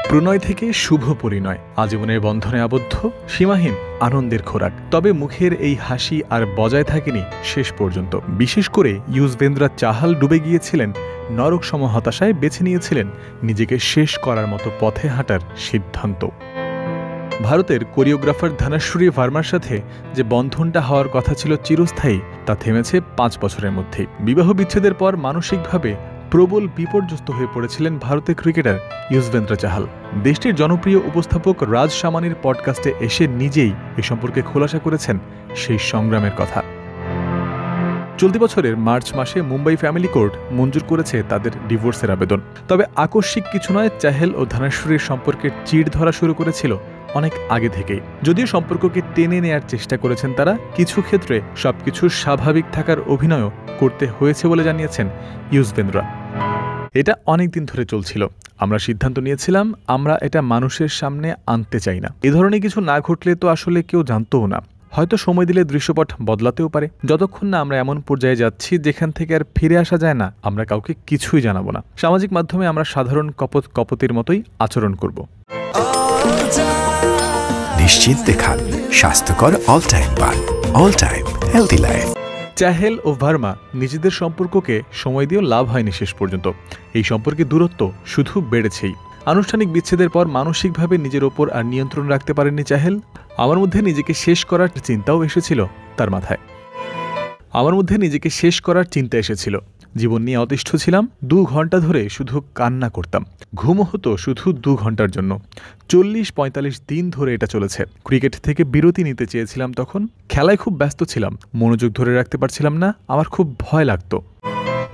প্রণয় থেকে শুভ পরিণয়, আজীবনের বন্ধনে আবদ্ধ, সীমাহীন আনন্দের খোরাক। তবে মুখের এই হাসি আর বজায় থাকেনি শেষ পর্যন্ত। বিশেষ করে ইউজবেন্দ্রা চাহাল ডুবে গিয়েছিলেন নরকসম হতাশায়, বেছে নিয়েছিলেন নিজেকে শেষ করার মতো পথে হাঁটার সিদ্ধান্ত। ভারতের কোরিওগ্রাফার ধনশ্রী ভার্মার সাথে যে বন্ধনটা হওয়ার কথা ছিল চিরস্থায়ী, তা থেমেছে 5 বছরের মধ্যেই। বিবাহ বিচ্ছেদের পর মানসিকভাবে প্রবল বিপর্যস্ত হয়ে পড়েছিলেন ভারতের ক্রিকেটার ইউজবেন্দ্রা চাহাল। দেশটির জনপ্রিয় উপস্থাপক রাজ সামানির পডকাস্টে এসে নিজেই এ সম্পর্কে খোলাসা করেছেন সেই সংগ্রামের কথা। চলতি বছরের মার্চ মাসে মুম্বাই ফ্যামিলি কোর্ট মঞ্জুর করেছে তাদের ডিভোর্সের আবেদন। তবে আকস্মিক কিছু নয়, চাহেল ও ধনশ্রীর সম্পর্কের চিড় ধরা শুরু করেছিল অনেক আগে থেকেই। যদিও সম্পর্ককে টেনে নেয়ার চেষ্টা করেছেন তারা, কিছু ক্ষেত্রে সবকিছু স্বাভাবিক থাকার অভিনয়ও করতে হয়েছে বলে জানিয়েছেন ইউজবেন্দ্রা। এটা অনেকদিন ধরে চলছিল। আমরা সিদ্ধান্ত নিয়েছিলাম আমরা এটা মানুষের সামনে আনতে চাই না। এ ধরনের কিছু না ঘটলে তো আসলে কেউ জানতও না। হয়তো সময় দিলে দৃশ্যপট বদলাতেও পারে। যতক্ষণ না আমরা এমন পর্যায়ে যাচ্ছি যেখান থেকে আর ফিরে আসা যায় না, আমরা কাউকে কিছুই জানাবো না। সামাজিক মাধ্যমে আমরা সাধারণ কপতির মতোই আচরণ করব। নিশ্চিন্তে খান স্বাস্থ্যকর অল টাইম পান, all time healthy life. Chahal ও ভার্মা নিজেদের সম্পর্ককে সময় দিয়েও লাভ হয়নি শেষ পর্যন্ত। এই সম্পর্কে দূরত্ব শুধু বেড়েছেই। আনুষ্ঠানিক বিচ্ছেদের পর মানসিকভাবে নিজের ওপর আর নিয়ন্ত্রণ রাখতে পারেননি চাহেল। আমার মধ্যে নিজেকে শেষ করার চিন্তা এসেছিল। জীবন নিয়ে অতিষ্ঠ ছিলাম। 2 ঘন্টা ধরে শুধু কান্না করতাম। ঘুমও হতো শুধু 2 ঘন্টার জন্য। 40-45 দিন ধরে এটা চলেছে। ক্রিকেট থেকে বিরতি নিতে চেয়েছিলাম তখন। খেলায় খুব ব্যস্ত ছিলাম, মনোযোগ ধরে রাখতে পারছিলাম না। আমার খুব ভয় লাগতো।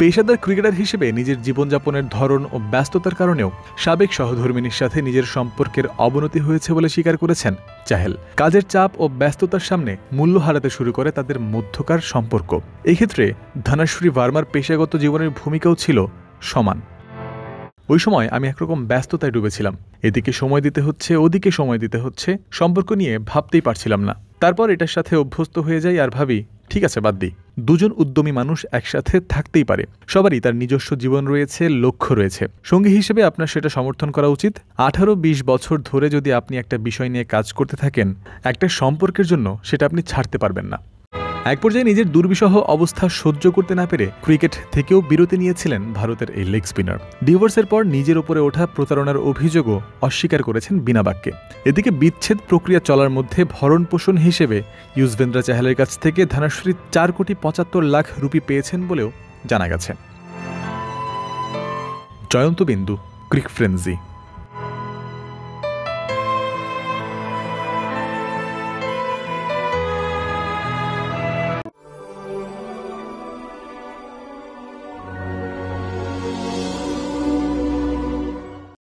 পেশাদার ক্রিকেটার হিসেবে নিজের জীবনযাপনের ধরন ও ব্যস্ততার কারণেও সাবেক সহধর্মিনীর সাথে নিজের সম্পর্কের অবনতি হয়েছে বলে স্বীকার করেছেন চাহেল। কাজের চাপ ও ব্যস্ততার সামনে মূল্য হারাতে শুরু করে তাদের মধ্যকার সম্পর্ক। এই ক্ষেত্রে ধনশ্রী ভার্মার পেশাগত জীবনের ভূমিকাও ছিল সমান। ওই সময় আমি একরকম ব্যস্ততায় ডুবেছিলাম। এদিকে সময় দিতে হচ্ছে, ওদিকে সময় দিতে হচ্ছে। সম্পর্ক নিয়ে ভাবতেই পারছিলাম না। তারপর এটার সাথে অভ্যস্ত হয়ে যাই আর ভাবি, ঠিক আছে, বাদ দিই। 2 জন উদ্যমী মানুষ একসাথে থাকতেই পারে। সবারই তার নিজস্ব জীবন রয়েছে, লক্ষ্য রয়েছে। সঙ্গী হিসেবে আপনার সেটা সমর্থন করা উচিত। 18-20 বছর ধরে যদি আপনি একটা বিষয় নিয়ে কাজ করতে থাকেন, একটা সম্পর্কের জন্য, সেটা আপনি ছাড়তে পারবেন না। এক পর্যায়ে নিজের দুর্বিষহ অবস্থা সহ্য করতে না পেরে ক্রিকেট থেকেও বিরতি নিয়েছিলেন ভারতের এই লেগ স্পিনার। ডিভোর্সের পর নিজের উপরে ওঠা প্রতারণার অভিযোগও অস্বীকার করেছেন বিনা বাক্যে। এদিকে বিচ্ছেদ প্রক্রিয়া চলার মধ্যে ভরণ পোষণ হিসেবে ইউজবেন্দ্রা চাহালের কাছ থেকে ধনশ্রী 4,75,00,000 রুপি পেয়েছেন বলেও জানা গেছে। জয়ন্ত বিন্দু, ক্রিক ফ্রেন্সি।